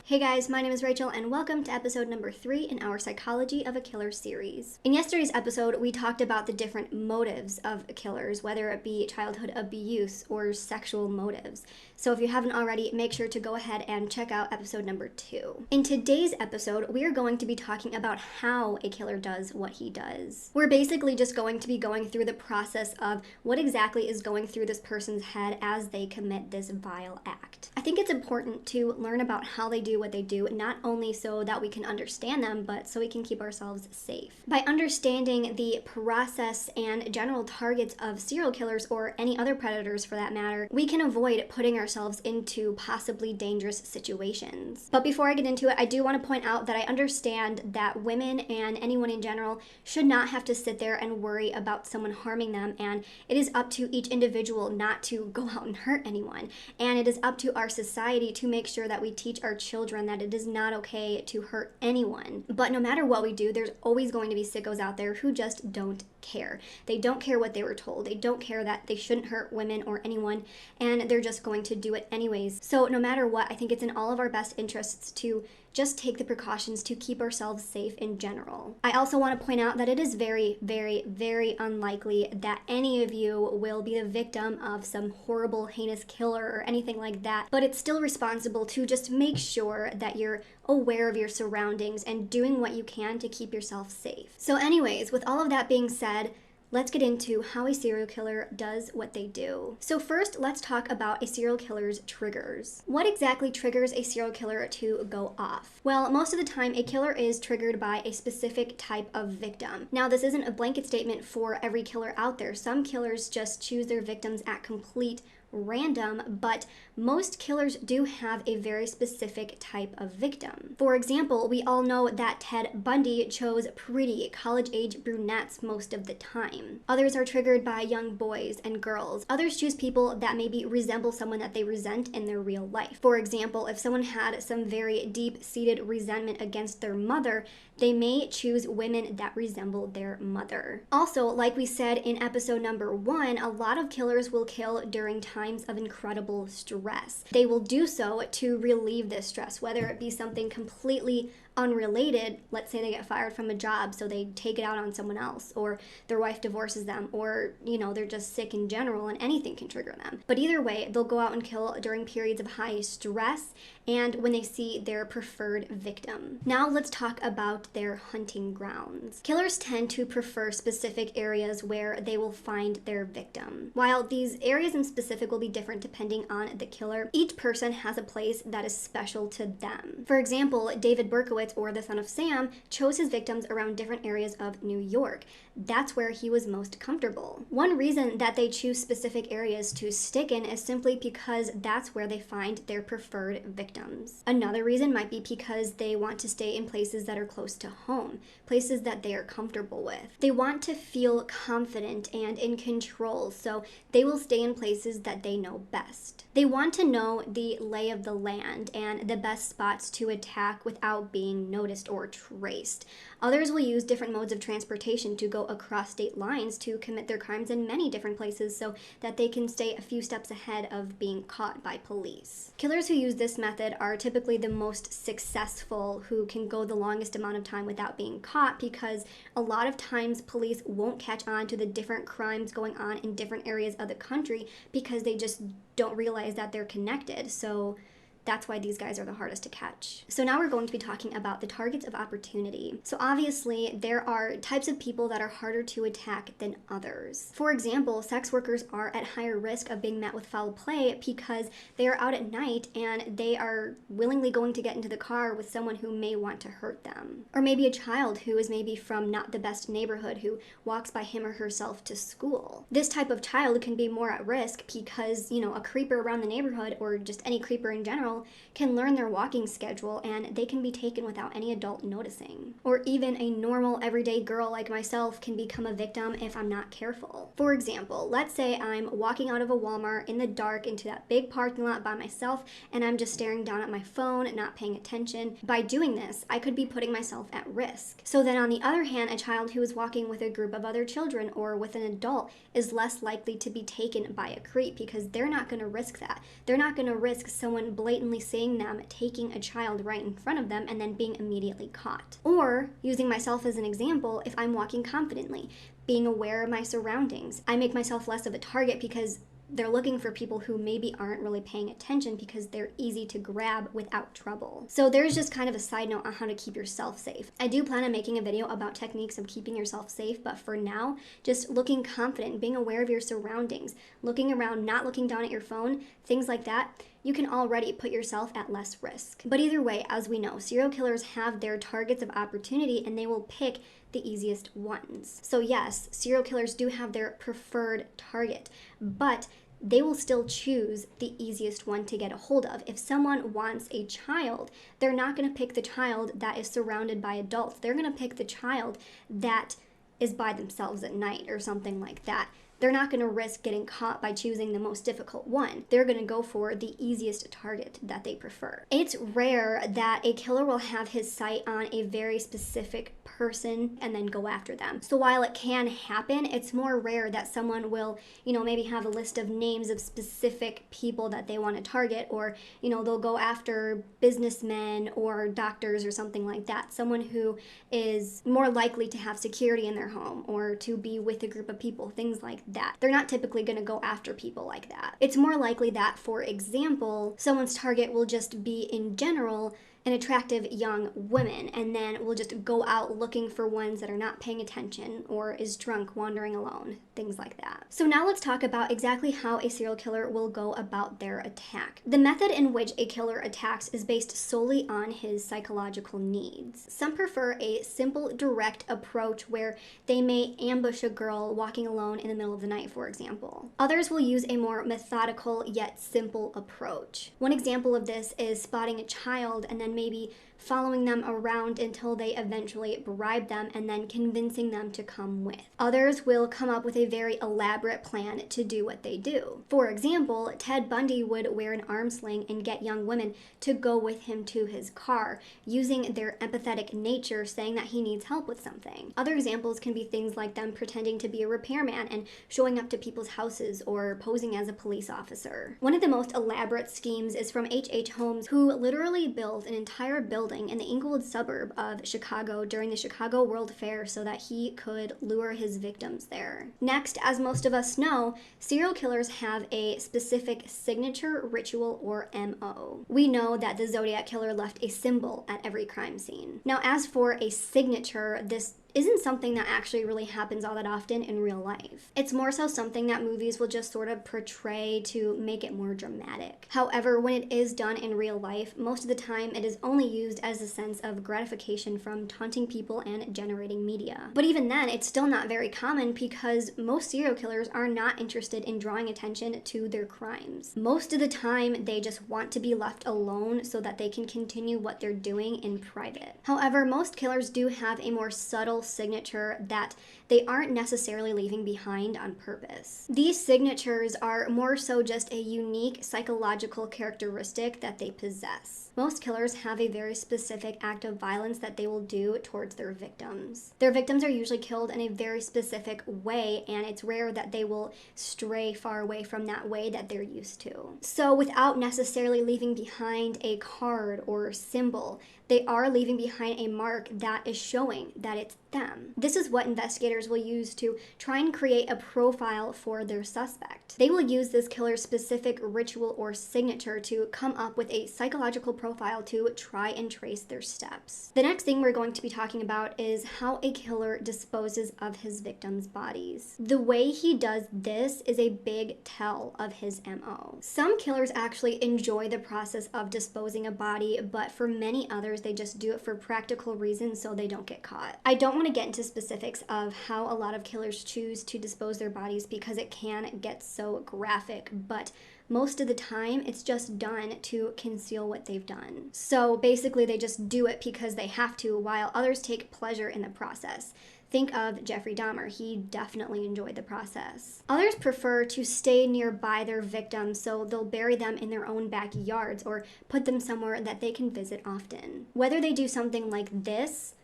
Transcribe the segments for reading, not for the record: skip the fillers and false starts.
Hey guys, my name is Rachel and welcome to episode number 3 in our Psychology of a Killer series. In yesterday's episode, we talked about the different motives of killers, whether it be childhood abuse or sexual motives. So if you haven't already, make sure to go ahead and check out episode number 2. In today's episode, we are going to be talking about how a killer does what he does. We're basically just going to be going through the process of what exactly is going through this person's head as they commit this vile act. I think it's important to learn about how they do what they do, not only so that we can understand them, but so we can keep ourselves safe. By understanding the process and general targets of serial killers, or any other predators for that matter, we can avoid putting ourselves into possibly dangerous situations. But before I get into it, I do want to point out that I understand that women and anyone in general should not have to sit there and worry about someone harming them, and it is up to each individual not to go out and hurt anyone. And it is up to our society to make sure that we teach our children that it is not okay to hurt anyone. But no matter what we do, there's always going to be sickos out there who just don't care. They don't care what they were told. They don't care that they shouldn't hurt women or anyone, and they're just going to do it anyways. So no matter what, I think it's in all of our best interests to just take the precautions to keep ourselves safe in general. I also want to point out that it is very, very, very unlikely that any of you will be the victim of some horrible, heinous killer or anything like that, but it's still responsible to just make sure that you're aware of your surroundings and doing what you can to keep yourself safe. So anyways, with all of that being said, let's get into how a serial killer does what they do. So first, let's talk about a serial killer's triggers. What exactly triggers a serial killer to go off? Well, most of the time, a killer is triggered by a specific type of victim. Now, this isn't a blanket statement for every killer out there. Some killers just choose their victims at complete random, but most killers do have a very specific type of victim. For example, we all know that Ted Bundy chose pretty college-age brunettes most of the time. Others are triggered by young boys and girls. Others choose people that maybe resemble someone that they resent in their real life. For example, if someone had some very deep-seated resentment against their mother, they may choose women that resemble their mother. Also, like we said in episode number 1, a lot of killers will kill during times of incredible stress. They will do so to relieve this stress, whether it be something completely unrelated. Let's say they get fired from a job, so they take it out on someone else, or their wife divorces them, or they're just sick in general, and anything can trigger them. But either way, they'll go out and kill during periods of high stress and when they see their preferred victim. Now let's talk about their hunting grounds. Killers tend to prefer specific areas where they will find their victim. While these areas in specific will be different depending on the killer, each person has a place that is special to them. For example, David Berkowitz, or the son of Sam, chose his victims around different areas of New York. That's where he was most comfortable. One reason that they choose specific areas to stick in is simply because that's where they find their preferred victims. Another reason might be because they want to stay in places that are close to home, places that they are comfortable with. They want to feel confident and in control, so they will stay in places that they know best. They want to know the lay of the land and the best spots to attack without being noticed or traced. Others will use different modes of transportation to go across state lines to commit their crimes in many different places so that they can stay a few steps ahead of being caught by police. Killers who use this method are typically the most successful, who can go the longest amount of time without being caught, because a lot of times police won't catch on to the different crimes going on in different areas of the country because they just don't realize that they're connected. So that's why these guys are the hardest to catch. So now we're going to be talking about the targets of opportunity. So obviously, there are types of people that are harder to attack than others. For example, sex workers are at higher risk of being met with foul play because they are out at night and they are willingly going to get into the car with someone who may want to hurt them. Or maybe a child who is maybe from not the best neighborhood who walks by him or herself to school. This type of child can be more at risk because, a creeper around the neighborhood, or just any creeper in general, can learn their walking schedule and they can be taken without any adult noticing. Or even a normal everyday girl like myself can become a victim if I'm not careful. For example, let's say I'm walking out of a Walmart in the dark into that big parking lot by myself and I'm just staring down at my phone, not paying attention. By doing this, I could be putting myself at risk. So then on the other hand, a child who is walking with a group of other children or with an adult is less likely to be taken by a creep because they're not going to risk that. They're not going to risk someone blatantly blatantly seeing them taking a child right in front of them and then being immediately caught. Or, using myself as an example, if I'm walking confidently, being aware of my surroundings, I make myself less of a target because they're looking for people who maybe aren't really paying attention because they're easy to grab without trouble. So there's just kind of a side note on how to keep yourself safe. I do plan on making a video about techniques of keeping yourself safe, but for now, just looking confident, being aware of your surroundings, looking around, not looking down at your phone, things like that, you can already put yourself at less risk. But either way, as we know, serial killers have their targets of opportunity and they will pick the easiest ones. So yes, serial killers do have their preferred target, but they will still choose the easiest one to get a hold of. If someone wants a child, they're not going to pick the child that is surrounded by adults. They're going to pick the child that is by themselves at night or something like that. They're not going to risk getting caught by choosing the most difficult one. They're going to go for the easiest target that they prefer. It's rare that a killer will have his sight on a very specific person and then go after them. So while it can happen, it's more rare that someone will, maybe have a list of names of specific people that they want to target, or, they'll go after businessmen or doctors or something like that. Someone who is more likely to have security in their home or to be with a group of people, things like that. They're not typically going to go after people like that. It's more likely that, for example, someone's target will just be, in general, an attractive young woman, and then will just go out looking for ones that are not paying attention or is drunk wandering alone, things like that. So now let's talk about exactly how a serial killer will go about their attack. The method in which a killer attacks is based solely on his psychological needs. Some prefer a simple, direct approach where they may ambush a girl walking alone in the middle of the night, for example. Others will use a more methodical yet simple approach. One example of this is spotting a child and then maybe following them around until they eventually bribe them and then convincing them to come with. Others will come up with a very elaborate plan to do what they do. For example, Ted Bundy would wear an arm sling and get young women to go with him to his car, using their empathetic nature, saying that he needs help with something. Other examples can be things like them pretending to be a repairman and showing up to people's houses or posing as a police officer. One of the most elaborate schemes is from H.H. Holmes, who literally built an entire building in the Inglewood suburb of Chicago during the Chicago World Fair so that he could lure his victims there. Next, as most of us know, serial killers have a specific signature, ritual, or MO. We know that the Zodiac Killer left a symbol at every crime scene. Now, as for a signature, this isn't something that actually really happens all that often in real life. It's more so something that movies will just sort of portray to make it more dramatic. However, when it is done in real life, most of the time it is only used as a sense of gratification from taunting people and generating media. But even then, it's still not very common because most serial killers are not interested in drawing attention to their crimes. Most of the time, they just want to be left alone so that they can continue what they're doing in private. However, most killers do have a more subtle signature that they aren't necessarily leaving behind on purpose. These signatures are more so just a unique psychological characteristic that they possess. Most killers have a very specific act of violence that they will do towards their victims. Their victims are usually killed in a very specific way, and it's rare that they will stray far away from that way that they're used to. So without necessarily leaving behind a card or symbol, they are leaving behind a mark that is showing that it's them. This is what investigators will use to try and create a profile for their suspect. They will use this killer's specific ritual or signature to come up with a psychological profile to try and trace their steps. The next thing we're going to be talking about is how a killer disposes of his victims' bodies. The way he does this is a big tell of his MO. Some killers actually enjoy the process of disposing a body, but for many others, they just do it for practical reasons so they don't get caught. I don't want to get into specifics of how a lot of killers choose to dispose their bodies because it can get so graphic, but most of the time it's just done to conceal what they've done. So basically they just do it because they have to, while others take pleasure in the process. Think of Jeffrey Dahmer. He definitely enjoyed the process. Others prefer to stay nearby their victims, so they'll bury them in their own backyards or put them somewhere that they can visit often. Whether they do something like this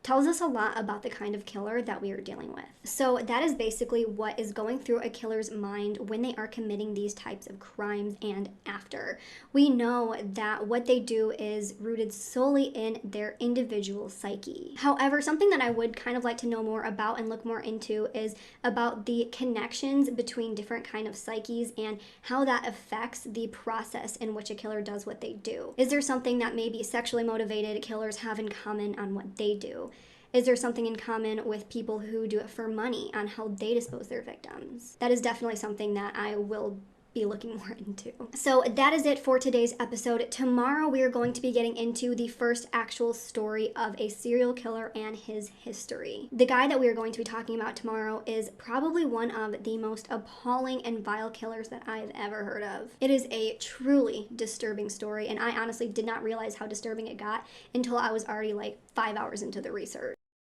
tells us a lot about the kind of killer that we are dealing with. So that is basically what is going through a killer's mind when they are committing these types of crimes and after. We know that what they do is rooted solely in their individual psyche. However, something that I would kind of like to know more about and look more into is about the connections between different kind of psyches and how that affects the process in which a killer does what they do. Is there something that maybe sexually motivated killers have in common on what they do? Is there something in common with people who do it for money on how they dispose their victims? That is definitely something that I will be looking more into. So that is it for today's episode. Tomorrow we are going to be getting into the first actual story of a serial killer and his history. The guy that we are going to be talking about tomorrow is probably one of the most appalling and vile killers that I've ever heard of. It is a truly disturbing story, and I honestly did not realize how disturbing it got until I was already like 5 hours into the research.